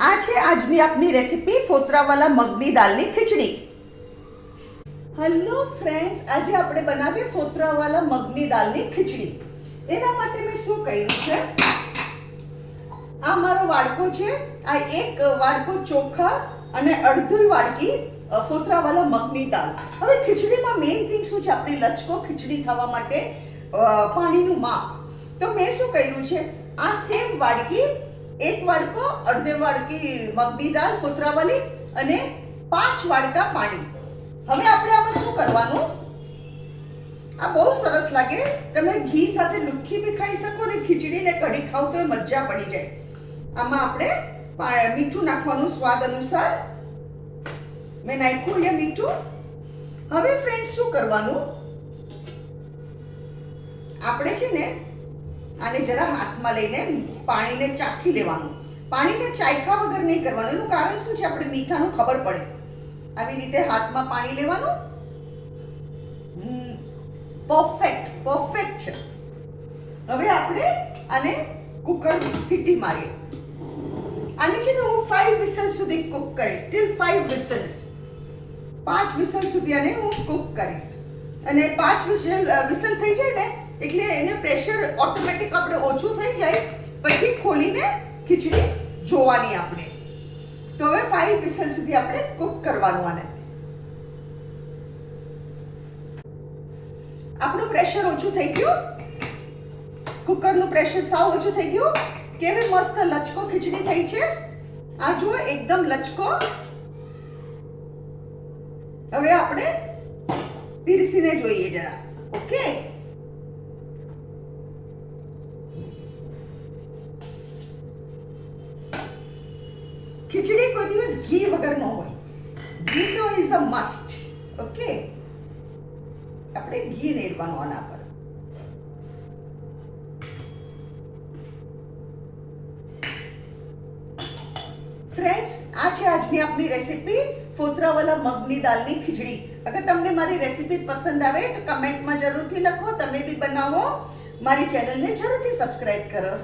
આ છે આજની આપની રેસીપી ફોતરાવાલા મગની દાળની ખીચડી. હેલો ફ્રેન્ડ્સ, આજે આપણે બનાવીએ ફોતરાવાલા મગની દાળની ખીચડી. એના માટે મેં શું કર્યું છે, આ મારો વાડકો છે, આ એક વાડકો ચોખા અને અડધી વાડકી ફોતરાવાલા મગની દાળ. હવે ખીચડીમાં મેઇન થિંગ શું છે, આપણી લચકો ખીચડી થવા માટે પાણીનું માપ. તો મેં શું કર્યું છે, આ સેમ વાડકી એક વાડકો અડધે વાડકી મગની દાળ ફોતરાવાલી અને 5 વાડકા પાણી. હવે આપણે આમાં શું કરવાનું, આ બહુ સરસ લાગે, તમે ઘી સાથે લુખી બી ખાઈ શકો ને ખીચડી ને કઢી ખાવ તો મજા પડી જાય. આમાં આપણે મીઠું નાખવાનું સ્વાદ અનુસાર, મેં નાખ્યું અહીંયા મીઠું. હવે ફ્રેન્ડ્સ શું કરવાનું, આપણે છે ને આને જરા હાથમાં લઈને પાણીને ચાખી લેવાનું. પાણીને ચાખ્યા વગર નહીં કરવાનું. એનું કારણ શું છે, આપણે મીઠાનું ખબર પડે. આવી રીતે હાથમાં પાણી લેવાનું. પરફેક્ટ છે. હવે આપણે આને કુકર સીટી મારીએ. આને છે ને હું 5 વિસલ સુધી કુક કરીશ. સ્ટીલ 5 વિસલ્સ, 5 વિસલ સુધી આને હું કુક કરીશ. અને 5 વિસલ થઈ જાય ને એટલે એને પ્રેશર ઓટોમેટિક આપણે ઓછું થઈ જાય, પછી ખોલીને ખીચડી જોવાની આપણે. તો હવે 5 વિસલ સુધી આપણે કુક કરવાનું. આને આપણું પ્રેશર ઓછું થઈ ગયું, કુકરનું પ્રેશર સાવ ઓછું થઈ ગયું. કેવી મસ્ત લચકો ખીચડી થઈ છે, આ જુઓ એકદમ લચકો. હવે આપણે પીરસીને જોઈએ જરા. ઓકે, ખીચડી કોઈ દિવસ ઘી વગર ન હોય. ઘી તો ઇઝ અ મસ્ટ. ઓકે, આપણે ઘી રેડવાનું આના પર. ફ્રેન્ડ્સ, આ છે આજની આપણી રેસીપી ફોતરાવાલા મગની દાળની ખીચડી. અગર તમને મારી રેસીપી પસંદ આવે તો કમેન્ટમાં જરૂરથી લખો. તમે બી બનાવો. મારી ચેનલને જરૂરથી સબસ્ક્રાઇબ કરો.